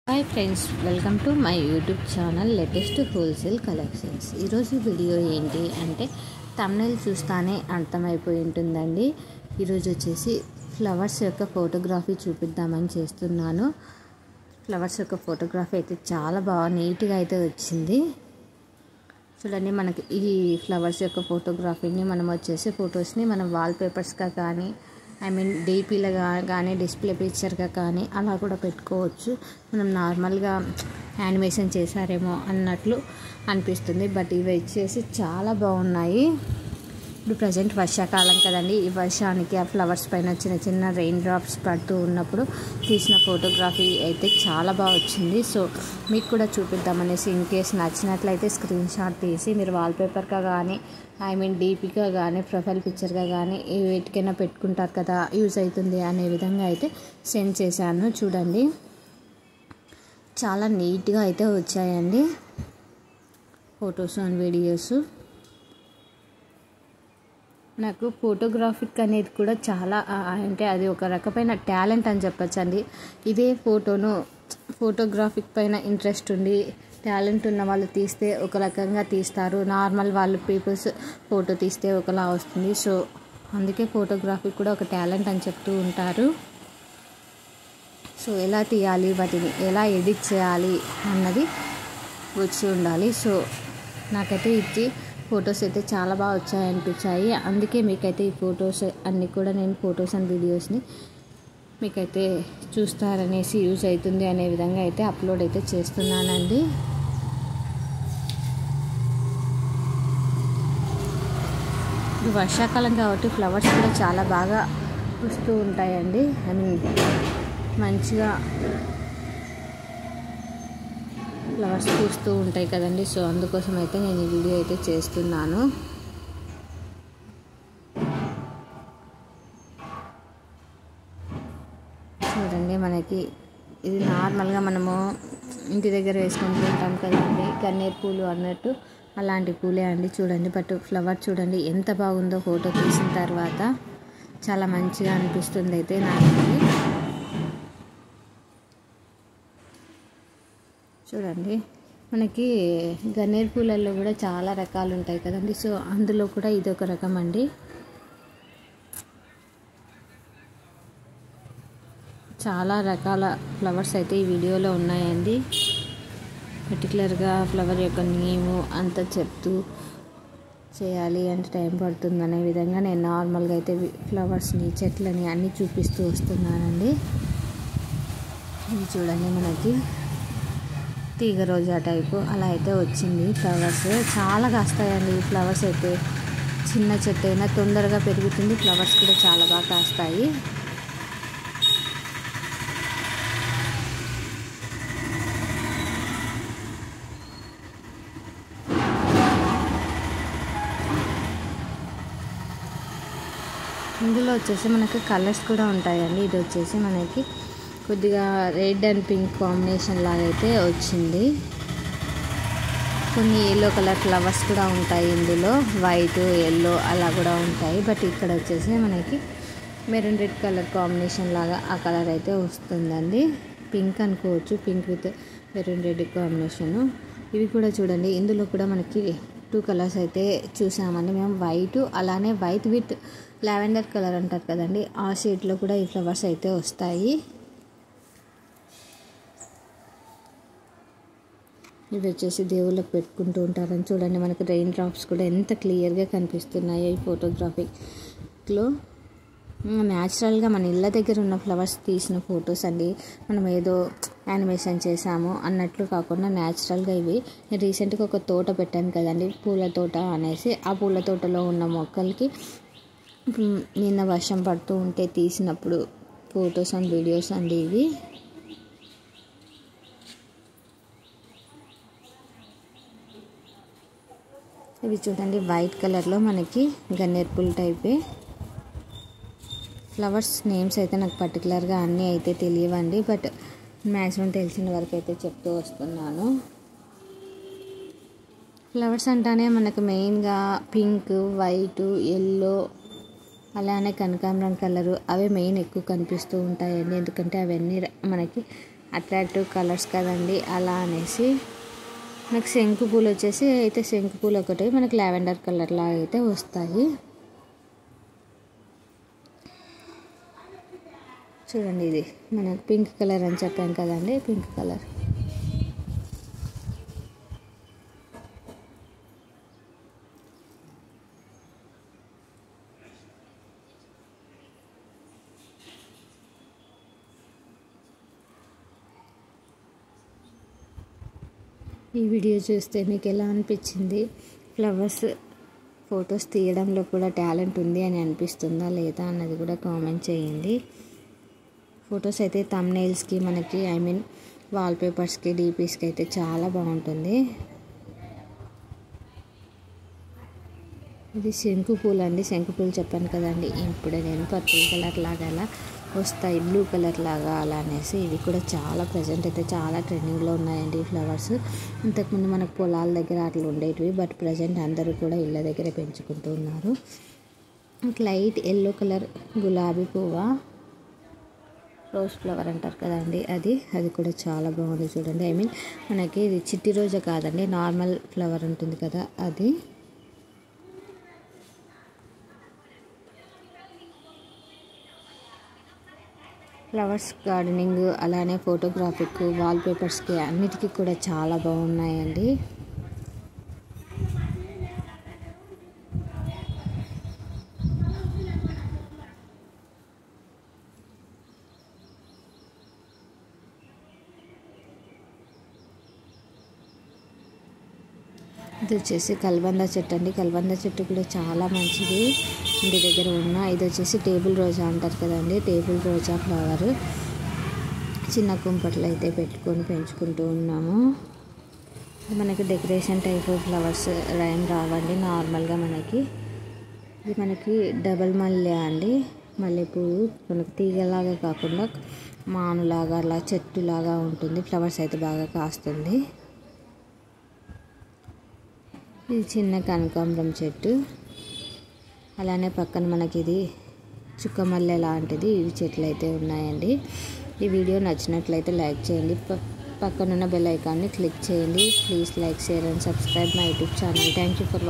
Hi friends, welcome to my YouTube channel latest wholesale collections. ఈరోజు video ఏంటి అంటే thumbnail చూస్తానే అర్థమైపోయి ఉంటుందండి. ఈరోజు వచ్చేసి ఫ్లవర్స్ యొక్క ఫోటోగ్రఫీ చూపిద్దామని చేస్తున్నాను. ఫ్లవర్స్ యొక్క ఫోటోగ్రఫీ అయితే చాలా బాగా నీట్గా అయితే వచ్చింది. చూడండి, మనకి ఈ ఫ్లవర్స్ యొక్క ఫోటోగ్రఫీని మనం వచ్చేసి ఫొటోస్ని మనం వాల్పేపర్స్గా కానీ డీపీలుగా కానీ డిస్ప్లే పిక్చర్గా కానీ అలా కూడా పెట్టుకోవచ్చు. మనం నార్మల్గా యానిమేషన్ చేశారేమో అన్నట్లు అనిపిస్తుంది. బట్ ఇవి వచ్చేసి చాలా బాగున్నాయి. ఇప్పుడు ప్రజెంట్ వర్షాకాలం కదండి. ఈ వర్షానికి ఆ ఫ్లవర్స్ పైన చిన్న చిన్న రెయిన్ డ్రాప్స్ పడుతూ ఉన్నప్పుడు తీసిన ఫోటోగ్రఫీ అయితే చాలా బాగా వచ్చింది. సో మీకు కూడా చూపిద్దామనేసి, ఇన్ కేస్ నచ్చినట్లయితే స్క్రీన్ షాట్ తీసి మీరు వాల్పేపర్గా కానీ డీపీగా కానీ ప్రొఫైల్ పిక్చర్గా కానీ వీటికైనా పెట్టుకుంటారు కదా, యూజ్ అవుతుంది అనే విధంగా అయితే సెండ్ చేశాను. చూడండి, చాలా నీట్గా అయితే వచ్చాయండి ఫొటోస్ అండ్ వీడియోస్. నాకు ఫోటోగ్రాఫిక్ అనేది కూడా చాలా అంటే అది ఒక రకమైన టాలెంట్ అని చెప్పచ్చండి. ఇదే ఫోటోగ్రాఫిక్ పైన ఇంట్రెస్ట్ ఉండి టాలెంట్ ఉన్న వాళ్ళు తీస్తే ఒక రకంగా తీస్తారు, నార్మల్ వాళ్ళు పీపుల్స్ ఫోటో తీస్తే ఒకలా వస్తుంది. సో అందుకే ఫోటోగ్రఫీ కూడా ఒక టాలెంట్ అని చెప్తూ ఉంటారు. సో ఎలా తీయాలి, వాటిని ఎలా ఎడిట్ చేయాలి అన్నది వచ్చి ఉండాలి. సో నాకైతే ఇది ఫొటోస్ అయితే చాలా బాగా వచ్చాయనిపించాయి. అందుకే మీకైతే ఈ ఫొటోస్ అన్నీ కూడా నేను ఫొటోస్ అండ్ వీడియోస్ని మీకైతే చూస్తారనేసి, యూజ్ అవుతుంది అనే విధంగా అయితే అప్లోడ్ అయితే చేస్తున్నానండి. ఇది వర్షాకాలం కాబట్టి ఫ్లవర్స్ కూడా చాలా బాగా వస్తూ ఉంటాయండి. మంచిగా ఫ్లవర్స్ పూస్తూ ఉంటాయి కదండి. సో అందుకోసం అయితే నేను ఈ వీడియో అయితే చేస్తున్నాను. చూడండి, మనకి ఇది నార్మల్గా మనము ఇంటి దగ్గర వేసుకుంటూ ఉంటాం కదండి, గన్నేరు పూలు అన్నట్టు అలాంటి పూలే అండి. చూడండి, బట్ ఫ్లవర్ చూడండి ఎంత బాగుందో ఫోటో తీసిన తర్వాత. చాలా మంచిగా అనిపిస్తుంది అయితే నాకు. చూడండి, మనకి గన్నేరు పూలల్లో కూడా చాలా రకాలు ఉంటాయి కదండి. సో అందులో కూడా ఇది ఒక రకం అండి. చాలా రకాల ఫ్లవర్స్ అయితే ఈ వీడియోలో ఉన్నాయండి. పర్టికులర్గా ఫ్లవర్ యొక్క నేము అంతా చెప్తూ చేయాలి అంటే టైం పడుతుంది అనే విధంగా నేను నార్మల్గా అయితే ఫ్లవర్స్ని, చెట్లని అన్నీ చూపిస్తూ వస్తున్నానండి. ఇది చూడండి, మనకి తీగ రోజా టైపు అలా అయితే వచ్చింది. ఫ్లవర్స్ చాలా కాస్తాయండి. ఈ ఫ్లవర్స్ అయితే చిన్న చెట్టు అయినా తొందరగా పెరుగుతుంది. ఫ్లవర్స్ కూడా చాలా బాగా కాస్తాయి. ఇందులో వచ్చేసి మనకి కలర్స్ కూడా ఉంటాయండి. ఇది వచ్చేసి మనకి కొద్దిగా రెడ్ అండ్ పింక్ కాంబినేషన్ లాగా అయితే వచ్చింది. కొన్ని ఎల్లో కలర్ ఫ్లవర్స్ కూడా ఉంటాయి ఇందులో, వైట్, ఎల్లో అలా కూడా ఉంటాయి. బట్ ఇక్కడ వచ్చేసి మనకి మెరూన్ రెడ్ కలర్ కాంబినేషన్ లాగా ఆ కలర్ అయితే వస్తుందండి. పింక్ అనుకోవచ్చు, pink with maroon red combination. ఇవి కూడా చూడండి, ఇందులో కూడా మనకి 2 కలర్స్ అయితే చూసామండి మేము. వైట్, అలానే వైట్ విత్ లావెండర్ కలర్ అంటారు కదండి, ఆ షేడ్లో కూడా ఈ ఫ్లవర్స్ అయితే వస్తాయి. ఇవి వచ్చేసి దేవుళ్ళకి పెట్టుకుంటూ ఉంటారని. చూడండి, మనకి రెయిన్ డ్రాప్స్ కూడా ఎంత క్లియర్గా కనిపిస్తున్నాయో ఈ ఫోటోగ్రాఫీలో. న్యాచురల్గా మన ఇళ్ళ దగ్గర ఉన్న ఫ్లవర్స్ తీసిన ఫొటోస్ అండి. మనం ఏదో యానిమేషన్ చేసాము అన్నట్లు కాకుండా న్యాచురల్గా ఇవి. రీసెంట్గా ఒక తోట పెట్టాను కదండి, పూల తోట అనేసి. ఆ పూల తోటలో ఉన్న మొక్కలకి నిన్న వర్షం పడుతూ ఉంటే తీసినప్పుడు ఫొటోస్ అండ్ వీడియోస్ అండి ఇవి. ఇవి చూడండి, వైట్ కలర్లో మనకి గన్నేరు పూల టైపే. ఫ్లవర్స్ నేమ్స్ అయితే నాకు పర్టికులర్గా అన్నీ అయితే తెలియవండి, బట్ మ్యాక్సిమం తెలిసిన వరకు అయితే చెప్తూ వస్తున్నాను. ఫ్లవర్స్ అంటానే మనకు మెయిన్గా పింక్, వైట్, ఎల్లో, అలానే కనకాంబరం కలరు అవే మెయిన్ ఎక్కువ కనిపిస్తూ ఉంటాయండి. ఎందుకంటే అవన్నీ మనకి అట్రాక్టివ్ కలర్స్ కదండి, అలా అనేసి నాకు శంకు పూలు వచ్చేసి అయితే శంకు పూలు ఒకటి మనకి లావెండర్ కలర్ లాగా అయితే వస్తాయి. చూడండి, ఇది మనకు పింక్ కలర్ అని చెప్పాను కదండి, పింక్ కలర్. ఈ వీడియో చూస్తే మీకు ఎలా అనిపించింది? ఫ్లవర్స్ ఫొటోస్ తీయడంలో కూడా టాలెంట్ ఉంది అని అనిపిస్తుందా లేదా అన్నది కూడా కామెంట్ చేయండి. ఫొటోస్ అయితే థంబ్నెయిల్స్కి మనకి వాల్పేపర్స్కి డీపీస్కి అయితే చాలా బాగుంటుంది. ఇది శంకు పూలు అండి, శంకు పూలు చెప్పాను కదండి, ఇప్పుడే నేను పర్పుల్ కలర్ లాగా అలా వస్తాయి, బ్లూ కలర్ లాగా అలా అనేసి. ఇవి కూడా చాలా ప్రజెంట్ అయితే చాలా ట్రెండింగ్లో ఉన్నాయండి ఫ్లవర్స్. ఇంతకుముందు మనకు పొలాల దగ్గర అట్లా ఉండేటివి, బట్ ప్రజెంట్ అందరూ కూడా ఇళ్ళ దగ్గర పెంచుకుంటూ ఉన్నారు. లైట్ ఎల్లో కలర్ గులాబీ పువ్వు, రోజ్ ఫ్లవర్ అంటారు కదండి, అది కూడా చాలా బాగుంది చూడండి. మనకి ఇది చిట్టి రోజా కాదండి, నార్మల్ ఫ్లవర్ ఉంటుంది కదా అది. ఫ్లవర్స్ గార్డెనింగ్ అలానే ఫోటోగ్రాఫిక్ వాల్పేపర్స్కి అన్నిటికీ కూడా చాలా బాగున్నాయండి. ఇది వచ్చేసి కల్బంద చెట్టు అండి, కల్బంద చెట్టు కూడా చాలా మంచిది ఇంటి దగ్గర ఉన్న. ఇది వచ్చేసి టేబుల్ రోజా అంటారు కదండి, టేబుల్ రోజా ఫ్లవర్ చిన్న కుంపట్లు అయితే పెట్టుకొని పెంచుకుంటూ ఉన్నాము. మనకి డెకరేషన్ టైప్ ఫ్లవర్స్ ఏం రావండి, నార్మల్గా మనకి డబల్ మల్లె అండి, మల్లెపూలు మనకి తీగలాగా కాకుండా మానులాగా అలా చెట్టులాగా ఉంటుంది, ఫ్లవర్స్ అయితే బాగా కాస్తుంది. ఇది చిన్న కనకాంబరం చెట్టు, అలానే పక్కన మనకి ఇది చుక్కమల్లె లాంటిది, ఇవి చెట్లు అయితే ఉన్నాయండి. ఈ వీడియో నచ్చినట్లయితే లైక్ చేయండి, పక్కనున్న బెల్ ఐకాన్ని క్లిక్ చేయండి. Please like, share and subscribe my YouTube channel. Thank you for watching.